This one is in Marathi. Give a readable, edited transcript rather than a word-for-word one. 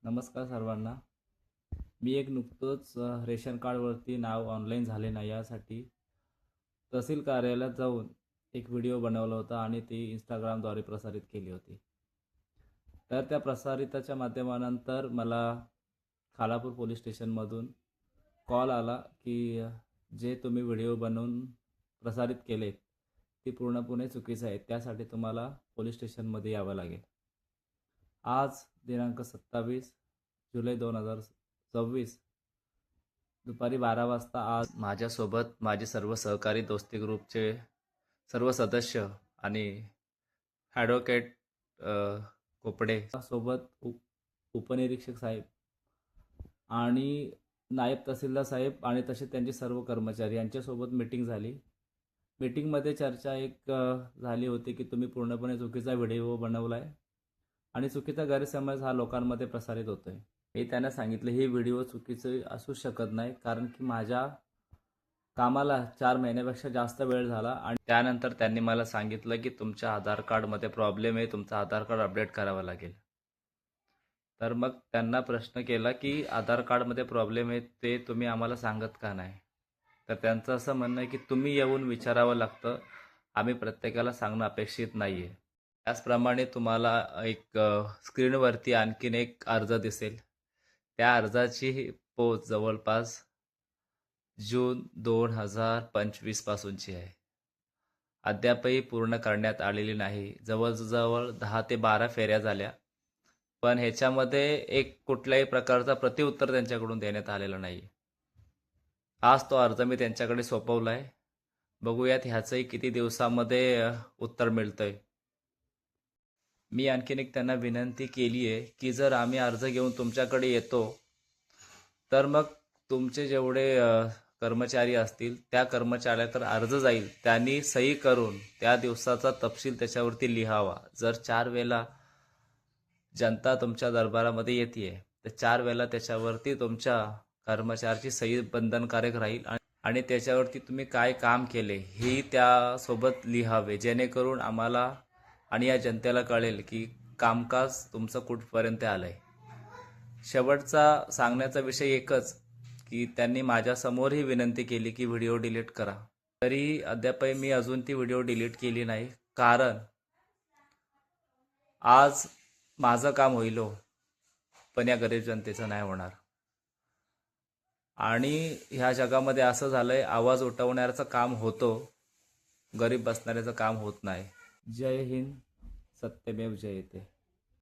नमस्कार सर्वांना. मी एक नुकतंच रेशन कार्डवरती नाव ऑनलाईन झाले नाही यासाठी तहसील कार्यालयात जाऊन एक व्हिडिओ बनवला होता आणि ती इंस्टाग्रामद्वारे प्रसारित केली होती. तर त्या प्रसारिताच्या माध्यमानंतर मला खालापूर पोलीस स्टेशनमधून कॉल आला की जे तुम्ही व्हिडिओ बनवून प्रसारित केलेत ते पूर्णपणे चुकीचं आहे. त्यासाठी तुम्हाला पोलीस स्टेशनमध्ये यावं लागेल. आज दिनांक 27 जुलै 2024 दुपारी 12 वाजता आज माझ्यासोबत माझे सर्व सहकारी दोस्ती ग्रुपचे सर्व सदस्य आणि ॲडव्होकेट कोपडे सोबत उपनिरीक्षक साहेब आणि नायब तहसीलदार साहेब आणि तसे त्यांचे सर्व कर्मचारी यांच्यासोबत मीटिंग झाली. मीटिंगमध्ये चर्चा एक झाली होती की तुम्ही पूर्णपणे चुकीचा व्हिडिओ बनवला आहे आणि चुकीचा गैरसमज हा लोकांमध्ये प्रसारित होतोय. मी त्यांना सांगितलं हे व्हिडिओ चुकीचे असू शकत नाही, कारण की माझ्या कामाला 4 महिन्यापेक्षा जास्त वेळ झाला. आणि त्यानंतर त्यांनी मला सांगितलं की तुमच्या आधार कार्डमध्ये प्रॉब्लेम आहे, तुमचं आधार कार्ड अपडेट करावं लागेल. तर मग त्यांना प्रश्न केला की आधार कार्डमध्ये प्रॉब्लेम आहे ते तुम्ही आम्हाला सांगत का नाही. तर त्यांचं असं म्हणणं आहे की तुम्ही येऊन विचारावं लागतं, आम्ही प्रत्येकाला सांगणं अपेक्षित नाही आहे. त्याचप्रमाणे तुम्हाला एक स्क्रीनवरती आणखीन एक अर्ज दिसेल. त्या अर्जाची पोच जवळपास जून 2025 पासूनची आहे. अद्यापही पूर्ण करण्यात आलेली नाही. जवळजवळ 10 ते 12 फेऱ्या झाल्या, पण ह्याच्यामध्ये एक कुठल्याही प्रकारचा प्रतिउत्तर त्यांच्याकडून देण्यात आलेलं नाही. आज तो अर्ज मी त्यांच्याकडे सोपवला आहे. बघूयात ह्याचंही किती दिवसामध्ये उत्तर मिळतंय. मी आणखीन एक त्यांना विनंती केली आहे की जर आम्ही अर्ज घेऊन तुमच्याकडे येतो तर मग तुमचे जेवढे कर्मचारी असतील त्या कर्मचाऱ्याकडे अर्ज जाईल, त्यांनी सही करून त्या दिवसाचा तपशील त्याच्यावरती लिहावा. जर 4 वेळा जनता तुमच्या दरबारामध्ये येते तर 4 वेळा त्याच्यावरती तुमच्या कर्मचाऱ्याची सही बंधनकारक राहील आणि त्याच्यावरती तुम्ही काय काम केले हे त्यासोबत लिहावे, जेणेकरून आम्हाला आणि या जनतेला कळेल की कामकाज तुमचं कुठपर्यंत आलंय. शेवटचा सांगण्याचा विषय एकच की त्यांनी माझ्यासमोरही विनंती केली की व्हिडिओ डिलीट करा. तरी अद्यापही मी अजून ती व्हिडिओ डिलीट केली नाही, कारण आज माझं काम होईल हो, पण या गरीब जनतेचं नाही होणार. आणि ह्या जगामध्ये असं झालंय, आवाज उठवणाऱ्याचं काम होतो, गरीब बसणाऱ्याचं काम होत नाही. जय हिंद, सत्यमेव जयते.